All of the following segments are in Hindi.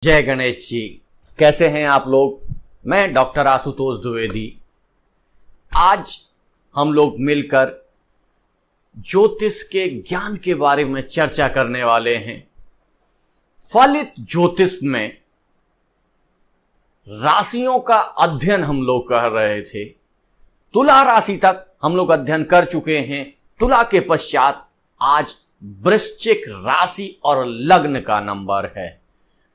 जय गणेश जी। कैसे हैं आप लोग। मैं डॉक्टर आशुतोष द्विवेदी। आज हम लोग मिलकर ज्योतिष के ज्ञान के बारे में चर्चा करने वाले हैं। फलित ज्योतिष में राशियों का अध्ययन हम लोग कर रहे थे। तुला राशि तक हम लोग अध्ययन कर चुके हैं। तुला के पश्चात आज वृश्चिक राशि और लग्न का नंबर है।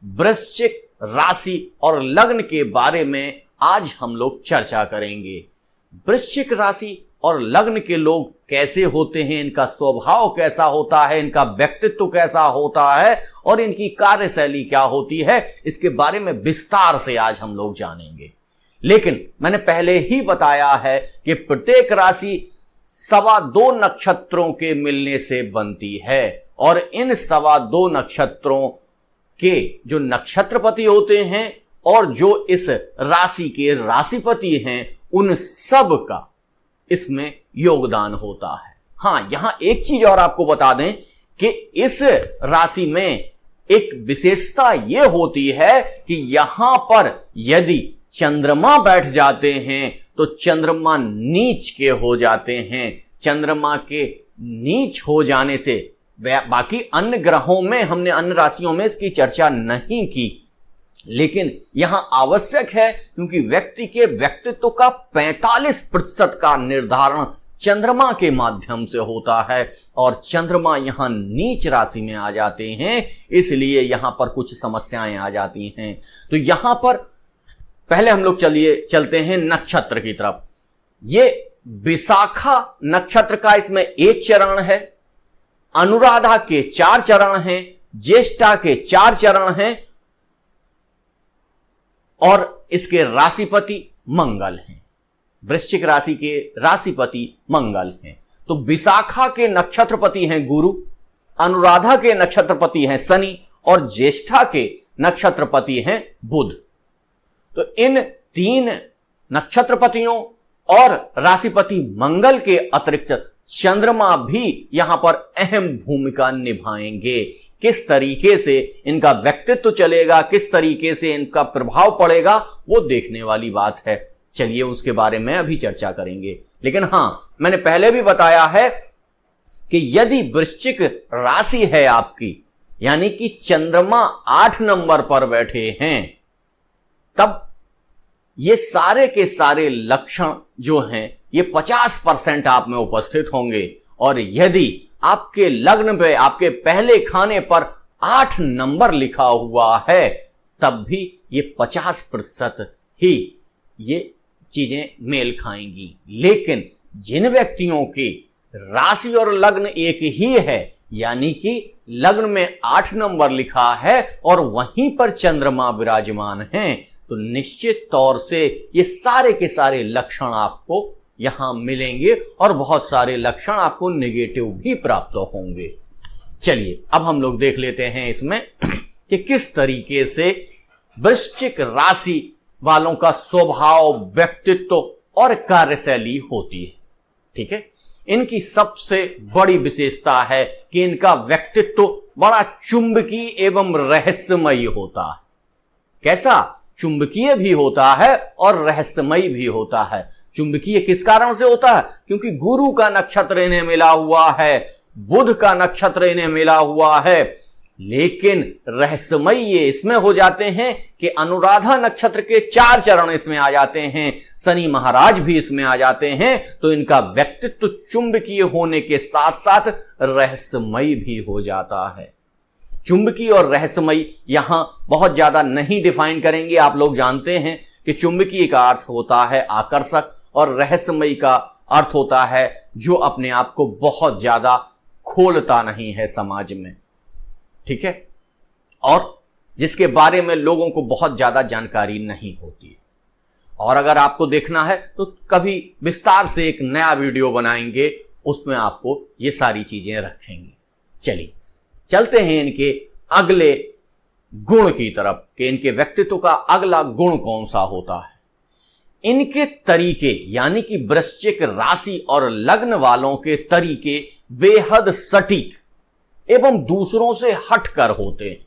वृश्चिक राशि और लग्न के बारे में आज हम लोग चर्चा करेंगे। वृश्चिक राशि और लग्न के लोग कैसे होते हैं, इनका स्वभाव कैसा होता है, इनका व्यक्तित्व कैसा होता है और इनकी कार्यशैली क्या होती है, इसके बारे में विस्तार से आज हम लोग जानेंगे। लेकिन मैंने पहले ही बताया है कि प्रत्येक राशि 2.25 नक्षत्रों के मिलने से बनती है और इन 2.25 नक्षत्रों के जो नक्षत्रपति होते हैं और जो इस राशि के राशिपति हैं, उन सब का इसमें योगदान होता है। हां, यहां एक चीज और आपको बता दें कि इस राशि में एक विशेषता यह होती है कि यहां पर यदि चंद्रमा बैठ जाते हैं तो चंद्रमा नीच के हो जाते हैं। चंद्रमा के नीच हो जाने से बाकी अन्य ग्रहों में, हमने अन्य राशियों में इसकी चर्चा नहीं की, लेकिन यहां आवश्यक है क्योंकि व्यक्ति के व्यक्तित्व का 45% का निर्धारण चंद्रमा के माध्यम से होता है और चंद्रमा यहां नीच राशि में आ जाते हैं, इसलिए यहां पर कुछ समस्याएं आ जाती हैं। तो यहां पर पहले हम लोग चलते हैं नक्षत्र की तरफ। ये विशाखा नक्षत्र का इसमें एक चरण है, अनुराधा के 4 चरण हैं, ज्येष्ठा के 4 चरण हैं और इसके राशिपति मंगल हैं। वृश्चिक राशि के राशिपति मंगल हैं। तो विशाखा के नक्षत्रपति हैं गुरु, अनुराधा के नक्षत्रपति हैं शनि और ज्येष्ठा के नक्षत्रपति हैं बुध। तो इन 3 नक्षत्रपतियों और राशिपति मंगल के अतिरिक्त चंद्रमा भी यहां पर अहम भूमिका निभाएंगे। किस तरीके से इनका व्यक्तित्व चलेगा, किस तरीके से इनका प्रभाव पड़ेगा, वो देखने वाली बात है। चलिए उसके बारे में अभी चर्चा करेंगे। लेकिन हां, मैंने पहले भी बताया है कि यदि वृश्चिक राशि है आपकी, यानी कि चंद्रमा 8 नंबर पर बैठे हैं, तब ये सारे के सारे लक्षण जो हैं ये 50% आप में उपस्थित होंगे। और यदि आपके लग्न पे, आपके पहले खाने पर 8 नंबर लिखा हुआ है, तब भी ये 50% ही ये चीजें मेल खाएंगी। लेकिन जिन व्यक्तियों की राशि और लग्न एक ही है, यानी कि लग्न में 8 नंबर लिखा है और वहीं पर चंद्रमा विराजमान हैं, तो निश्चित तौर से ये सारे के सारे लक्षण आपको यहां मिलेंगे और बहुत सारे लक्षण आपको नेगेटिव भी प्राप्त होंगे। चलिए अब हम लोग देख लेते हैं इसमें कि किस तरीके से वृश्चिक राशि वालों का स्वभाव, व्यक्तित्व और कार्यशैली होती है। ठीक है, इनकी सबसे बड़ी विशेषता है कि इनका व्यक्तित्व बड़ा चुंबकीय एवं रहस्यमयी होता है। कैसा? चुंबकीय भी होता है और रहस्यमयी भी होता है। चुंबकीय किस कारण से होता है? क्योंकि गुरु का नक्षत्र इन्हें मिला हुआ है, बुध का नक्षत्र इन्हें मिला हुआ है। लेकिन रहस्यमयी ये इसमें हो जाते हैं कि अनुराधा नक्षत्र के 4 चरण इसमें आ जाते हैं, शनि महाराज भी इसमें आ जाते हैं। तो इनका व्यक्तित्व चुंबकीय होने के साथ साथ रहस्यमयी भी हो जाता है। चुंबकीय और रहस्यमयी यहां बहुत ज्यादा नहीं डिफाइन करेंगे। आप लोग जानते हैं कि चुंबकीय का अर्थ होता है आकर्षक और रहस्यमयी का अर्थ होता है जो अपने आप को बहुत ज्यादा खोलता नहीं है समाज में। ठीक है, और जिसके बारे में लोगों को बहुत ज्यादा जानकारी नहीं होती है। और अगर आपको देखना है तो कभी विस्तार से एक नया वीडियो बनाएंगे, उसमें आपको ये सारी चीजें रखेंगे। चलिए चलते हैं इनके अगले गुण की तरफ कि इनके व्यक्तित्व का अगला गुण कौन सा होता है। इनके तरीके, यानी कि वृश्चिक राशि और लग्न वालों के तरीके बेहद सटीक एवं दूसरों से हटकर होते हैं।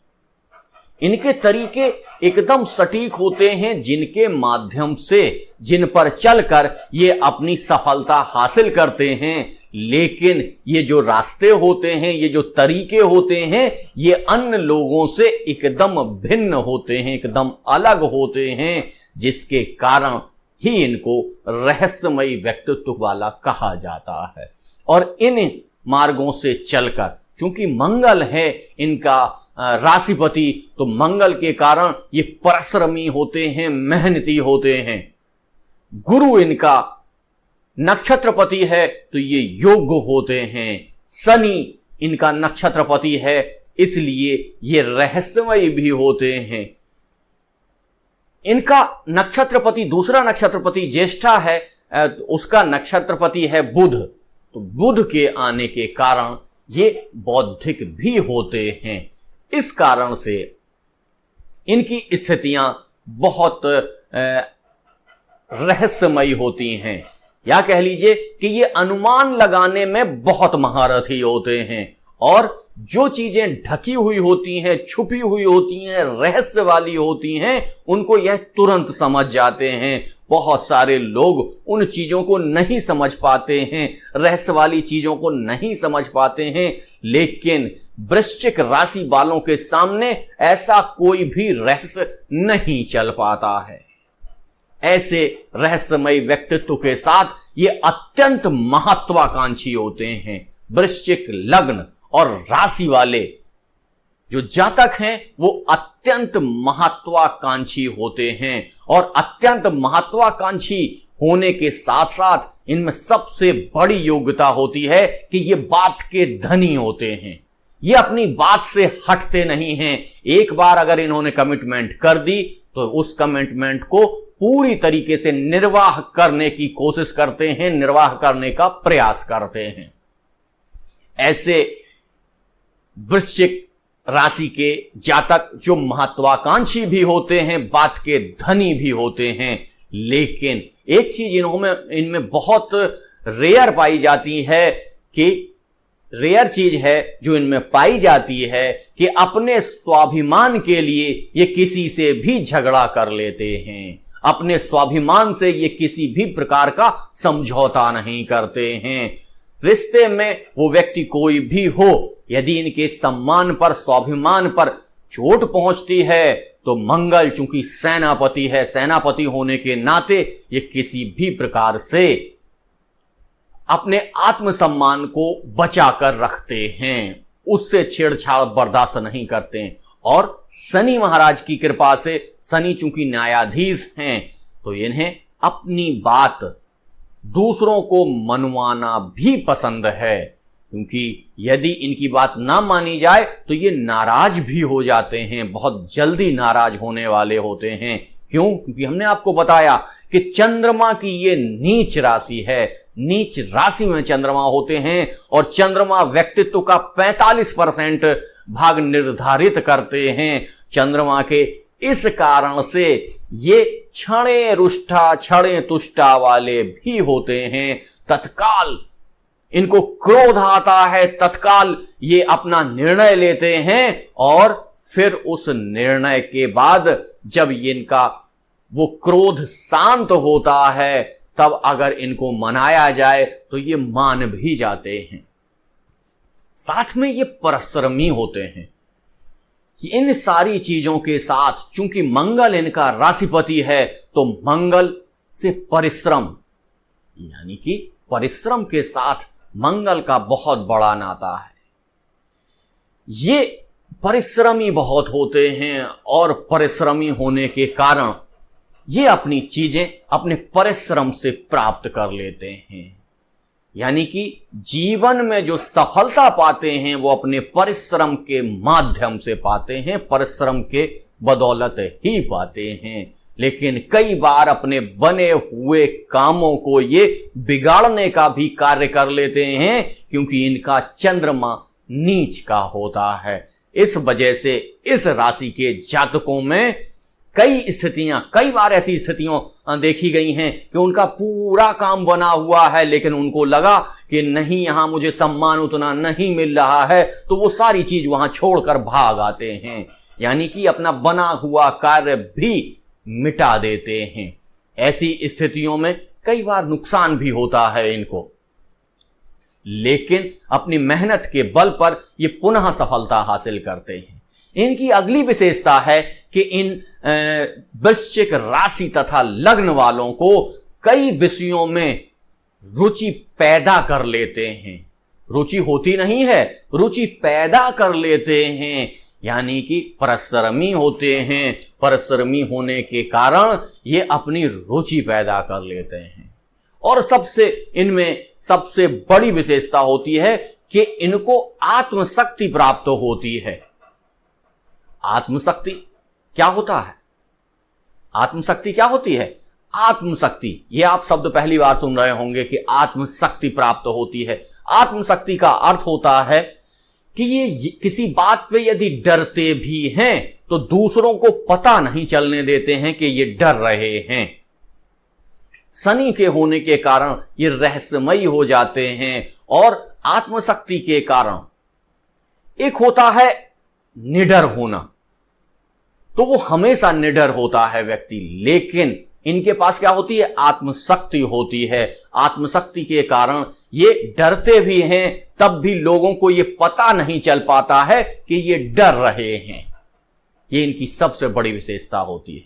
इनके तरीके एकदम सटीक होते हैं, जिनके माध्यम से, जिन पर चलकर ये अपनी सफलता हासिल करते हैं। लेकिन ये जो रास्ते होते हैं, ये जो तरीके होते हैं, ये अन्य लोगों से एकदम भिन्न होते हैं, एकदम अलग होते हैं, जिसके कारण ही इनको रहस्यमयी व्यक्तित्व वाला कहा जाता है। और इन मार्गों से चलकर, चूंकि मंगल है इनका राशिपति, तो मंगल के कारण ये परिश्रमी होते हैं, मेहनती होते हैं। गुरु इनका नक्षत्रपति है तो ये योग्य होते हैं। शनि इनका नक्षत्रपति है, इसलिए ये रहस्यमयी भी होते हैं। इनका नक्षत्रपति, दूसरा नक्षत्रपति ज्येष्ठा है, उसका नक्षत्रपति है बुध। तो बुध के आने के कारण ये बौद्धिक भी होते हैं। इस कारण से इनकी स्थितियां बहुत रहस्यमयी होती हैं, या कह लीजिए कि ये अनुमान लगाने में बहुत महारथी होते हैं, और जो चीजें ढकी हुई होती हैं, छुपी हुई होती हैं, रहस्य वाली होती हैं, उनको यह तुरंत समझ जाते हैं। बहुत सारे लोग उन चीजों को नहीं समझ पाते हैं, रहस्य वाली चीजों को नहीं समझ पाते हैं। लेकिन वृश्चिक राशि वालों के सामने ऐसा कोई भी रहस्य नहीं चल पाता है। ऐसे रहस्यमय व्यक्तित्व के साथ ये अत्यंत महत्वाकांक्षी होते हैं। वृश्चिक लग्न और राशि वाले जो जातक हैं वो अत्यंत महत्वाकांक्षी होते हैं, और अत्यंत महत्वाकांक्षी होने के साथ साथ इनमें सबसे बड़ी योग्यता होती है कि ये बात के धनी होते हैं। ये अपनी बात से हटते नहीं हैं। एक बार अगर इन्होंने कमिटमेंट कर दी तो उस कमिटमेंट को पूरी तरीके से निर्वाह करने की कोशिश करते हैं, निर्वाह करने का प्रयास करते हैं। ऐसे वृश्चिक राशि के जातक जो महत्वाकांक्षी भी होते हैं, बात के धनी भी होते हैं। लेकिन एक चीज इनमें बहुत रेयर पाई जाती है, कि रेयर चीज है जो इनमें पाई जाती है कि अपने स्वाभिमान के लिए ये किसी से भी झगड़ा कर लेते हैं। अपने स्वाभिमान से ये किसी भी प्रकार का समझौता नहीं करते हैं। रिश्ते में वो व्यक्ति कोई भी हो, यदि इनके सम्मान पर, स्वाभिमान पर चोट पहुंचती है तो मंगल चूंकि सेनापति है, सेनापति होने के नाते ये किसी भी प्रकार से अपने आत्मसम्मान को बचाकर रखते हैं, उससे छेड़छाड़ बर्दाश्त नहीं करते हैं। और शनि महाराज की कृपा से, शनि चूंकि न्यायाधीश हैं, तो इन्हें अपनी बात दूसरों को मनवाना भी पसंद है, क्योंकि यदि इनकी बात ना मानी जाए तो ये नाराज भी हो जाते हैं, बहुत जल्दी नाराज होने वाले होते हैं। क्यों? क्योंकि हमने आपको बताया कि चंद्रमा की ये नीच राशि है, नीच राशि में चंद्रमा होते हैं, और चंद्रमा व्यक्तित्व का 45% भाग निर्धारित करते हैं। चंद्रमा के इस कारण से ये क्षणे रुष्टा क्षणे तुष्टा वाले भी होते हैं। तत्काल इनको क्रोध आता है, तत्काल ये अपना निर्णय लेते हैं, और फिर उस निर्णय के बाद जब इनका वो क्रोध शांत होता है, तब अगर इनको मनाया जाए तो ये मान भी जाते हैं। साथ में ये परिश्रमी होते हैं। इन सारी चीजों के साथ चूंकि मंगल इनका राशिपति है, तो मंगल से परिश्रम, यानी कि परिश्रम के साथ मंगल का बहुत बड़ा नाता है। ये परिश्रमी बहुत होते हैं, और परिश्रमी होने के कारण ये अपनी चीजें अपने परिश्रम से प्राप्त कर लेते हैं। यानी कि जीवन में जो सफलता पाते हैं वो अपने परिश्रम के माध्यम से पाते हैं, परिश्रम के बदौलत ही पाते हैं। लेकिन कई बार अपने बने हुए कामों को ये बिगाड़ने का भी कार्य कर लेते हैं, क्योंकि इनका चंद्रमा नीच का होता है। इस वजह से इस राशि के जातकों में कई बार ऐसी स्थितियां देखी गई हैं कि उनका पूरा काम बना हुआ है, लेकिन उनको लगा कि नहीं, यहां मुझे सम्मान उतना नहीं मिल रहा है, तो वो सारी चीज वहां छोड़कर भाग आते हैं। यानी कि अपना बना हुआ कार्य भी मिटा देते हैं। ऐसी स्थितियों में कई बार नुकसान भी होता है इनको, लेकिन अपनी मेहनत के बल पर ये पुनः सफलता हासिल करते हैं। इनकी अगली विशेषता है कि इन वृश्चिक राशि तथा लग्न वालों को कई विषयों में रुचि पैदा कर लेते हैं। रुचि होती नहीं है, रुचि पैदा कर लेते हैं, यानी कि परिश्रमी होते हैं। परिश्रमी होने के कारण ये अपनी रुचि पैदा कर लेते हैं। और इनमें सबसे बड़ी विशेषता होती है कि इनको आत्मशक्ति प्राप्त होती है। आत्मशक्ति क्या होता है? आत्मशक्ति क्या होती है? आत्मशक्ति, ये आप शब्द पहली बार सुन रहे होंगे कि आत्मशक्ति प्राप्त होती है। आत्मशक्ति का अर्थ होता है कि ये किसी बात पे यदि डरते भी हैं तो दूसरों को पता नहीं चलने देते हैं कि ये डर रहे हैं। शनि के होने के कारण ये रहस्यमयी हो जाते हैं। और आत्मशक्ति के कारण एक होता है निडर होना, तो वो हमेशा निडर होता है व्यक्ति, लेकिन इनके पास क्या होती है? आत्मशक्ति होती है। आत्मशक्ति के कारण ये डरते भी हैं, तब भी लोगों को ये पता नहीं चल पाता है कि ये डर रहे हैं। ये इनकी सबसे बड़ी विशेषता होती है।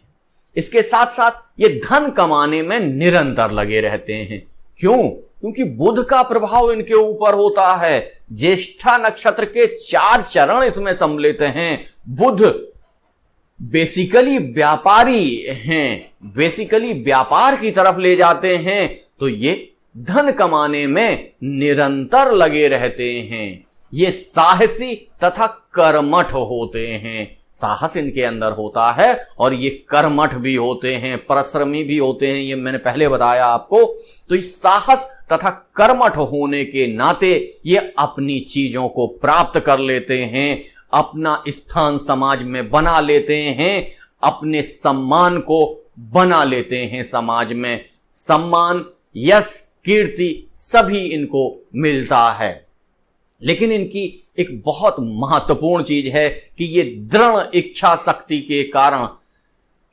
इसके साथ साथ ये धन कमाने में निरंतर लगे रहते हैं। क्यों? क्योंकि बुध का प्रभाव इनके ऊपर होता है। ज्येष्ठा नक्षत्र के 4 चरण इसमें सम्मिलित हैं। बुध बेसिकली व्यापारी हैं, बेसिकली व्यापार की तरफ ले जाते हैं, तो ये धन कमाने में निरंतर लगे रहते हैं। ये साहसी तथा कर्मठ होते हैं। साहस इनके अंदर होता है और ये कर्मठ भी होते हैं, परिश्रमी भी होते हैं। ये मैंने पहले बताया आपको। तो इस साहस तथा कर्मठ होने के नाते ये अपनी चीजों को प्राप्त कर लेते हैं, अपना स्थान समाज में बना लेते हैं, अपने सम्मान को बना लेते हैं। समाज में सम्मान, यश, कीर्ति सभी इनको मिलता है। लेकिन इनकी एक बहुत महत्वपूर्ण चीज है कि ये दृढ़ इच्छा शक्ति के कारण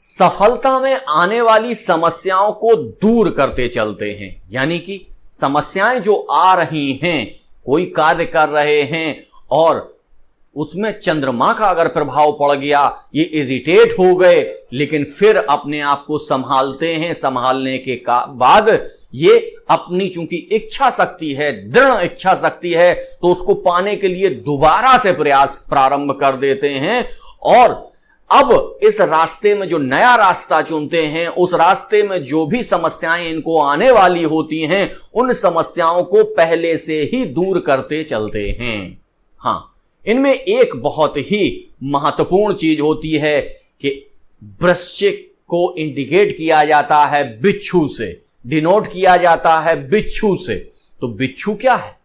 सफलता में आने वाली समस्याओं को दूर करते चलते हैं। यानी कि समस्याएं जो आ रही हैं, कोई कार्य कर रहे हैं और उसमें चंद्रमा का अगर प्रभाव पड़ गया, ये इरिटेट हो गए, लेकिन फिर अपने आप को संभालते हैं। संभालने के बाद ये अपनी चूंकि इच्छा शक्ति है, दृढ़ इच्छा शक्ति है, तो उसको पाने के लिए दोबारा से प्रयास प्रारंभ कर देते हैं। और अब इस रास्ते में जो नया रास्ता चुनते हैं, उस रास्ते में जो भी समस्याएं इनको आने वाली होती हैं, उन समस्याओं को पहले से ही दूर करते चलते हैं। हाँ, इनमें एक बहुत ही महत्वपूर्ण चीज होती है कि वृश्चिक को इंडिकेट किया जाता है बिच्छू से, डिनोट किया जाता है बिच्छू से। तो बिच्छू क्या है?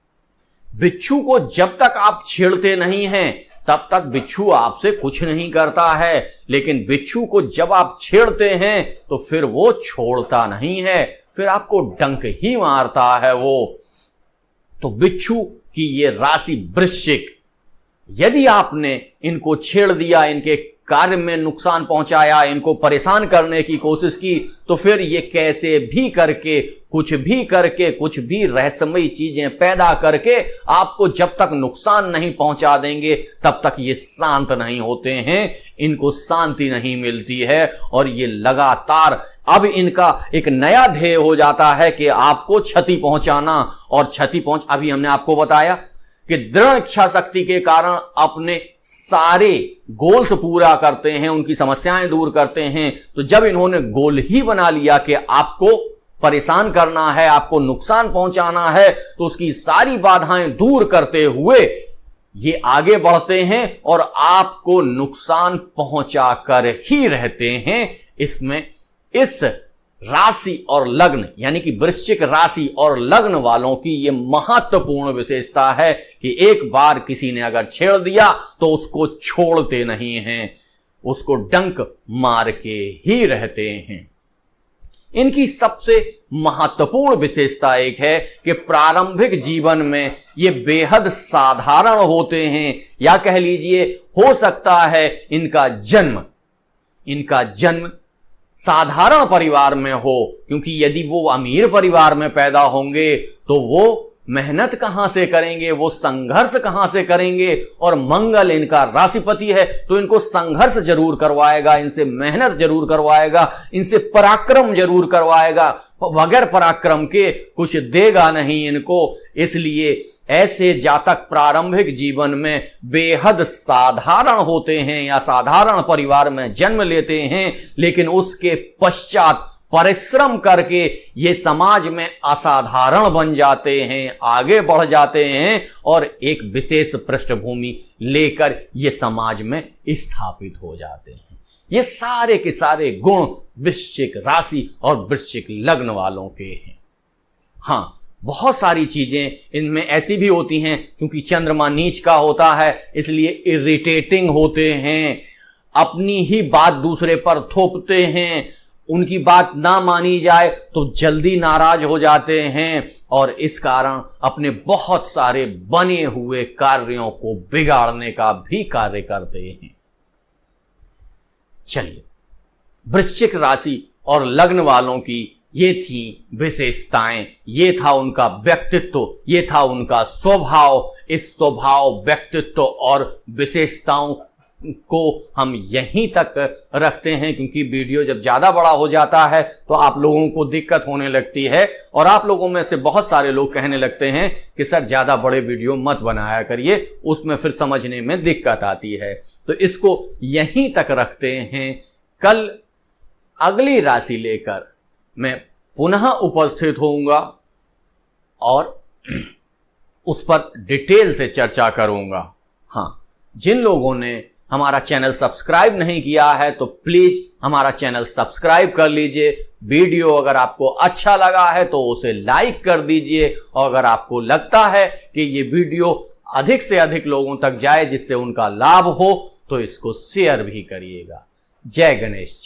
बिच्छू को जब तक आप छेड़ते नहीं हैं तब तक बिच्छू आपसे कुछ नहीं करता है, लेकिन बिच्छू को जब आप छेड़ते हैं तो फिर वो छोड़ता नहीं है, फिर आपको डंक ही मारता है वो। तो बिच्छू की ये राशि वृश्चिक, यदि आपने इनको छेड़ दिया, इनके कार्य में नुकसान पहुंचाया, इनको परेशान करने की कोशिश की, तो फिर ये कैसे भी करके, कुछ भी रहस्यमयी चीजें पैदा करके आपको जब तक नुकसान नहीं पहुंचा देंगे तब तक ये शांत नहीं होते हैं। इनको शांति नहीं मिलती है और ये लगातार, अब इनका एक नया ध्येय हो जाता है कि आपको क्षति पहुंचाना। और अभी हमने आपको बताया कि दृढ़ इच्छा शक्ति के कारण अपने सारे गोल्स पूरा करते हैं, उनकी समस्याएं दूर करते हैं। तो जब इन्होंने गोल ही बना लिया कि आपको परेशान करना है, आपको नुकसान पहुंचाना है, तो उसकी सारी बाधाएं दूर करते हुए ये आगे बढ़ते हैं और आपको नुकसान पहुंचा कर ही रहते हैं। इसमें इस राशि और लग्न यानी कि वृश्चिक राशि और लग्न वालों की यह महत्वपूर्ण विशेषता है कि एक बार किसी ने अगर छेड़ दिया तो उसको छोड़ते नहीं हैं, उसको डंक मार के ही रहते हैं। इनकी सबसे महत्वपूर्ण विशेषता एक है कि प्रारंभिक जीवन में ये बेहद साधारण होते हैं, या कह लीजिए हो सकता है इनका जन्म साधारण परिवार में हो, क्योंकि यदि वो अमीर परिवार में पैदा होंगे तो वो मेहनत कहां से करेंगे, वो संघर्ष कहां से करेंगे। और मंगल इनका राशिपति है तो इनको संघर्ष जरूर करवाएगा, इनसे मेहनत जरूर करवाएगा, इनसे पराक्रम जरूर करवाएगा, बगैर पराक्रम के कुछ देगा नहीं इनको। इसलिए ऐसे जातक प्रारंभिक जीवन में बेहद साधारण होते हैं या साधारण परिवार में जन्म लेते हैं, लेकिन उसके पश्चात परिश्रम करके ये समाज में असाधारण बन जाते हैं, आगे बढ़ जाते हैं और एक विशेष पृष्ठभूमि लेकर ये समाज में स्थापित हो जाते हैं। ये सारे के सारे गुण वृश्चिक राशि और वृश्चिक लग्न वालों के हैं। हाँ, बहुत सारी चीजें इनमें ऐसी भी होती हैं, क्योंकि चंद्रमा नीच का होता है इसलिए इरिटेटिंग होते हैं, अपनी ही बात दूसरे पर थोपते हैं, उनकी बात ना मानी जाए तो जल्दी नाराज हो जाते हैं और इस कारण अपने बहुत सारे बने हुए कार्यों को बिगाड़ने का भी कार्य करते हैं। चलिए, वृश्चिक राशि और लग्न वालों की ये थी विशेषताएं, ये था उनका व्यक्तित्व, ये था उनका स्वभाव। इस स्वभाव, व्यक्तित्व और विशेषताओं को हम यहीं तक रखते हैं, क्योंकि वीडियो जब ज्यादा बड़ा हो जाता है तो आप लोगों को दिक्कत होने लगती है और आप लोगों में से बहुत सारे लोग कहने लगते हैं कि सर ज्यादा बड़े वीडियो मत बनाया करिए, उसमें फिर समझने में दिक्कत आती है। तो इसको यहीं तक रखते हैं। कल अगली राशि लेकर मैं पुनः उपस्थित होऊंगा और उस पर डिटेल से चर्चा करूंगा। हाँ, जिन लोगों ने हमारा चैनल सब्सक्राइब नहीं किया है तो प्लीज हमारा चैनल सब्सक्राइब कर लीजिए। वीडियो अगर आपको अच्छा लगा है तो उसे लाइक कर दीजिए, और अगर आपको लगता है कि ये वीडियो अधिक से अधिक लोगों तक जाए जिससे उनका लाभ हो तो इसको शेयर भी करिएगा। जय गणेश जी।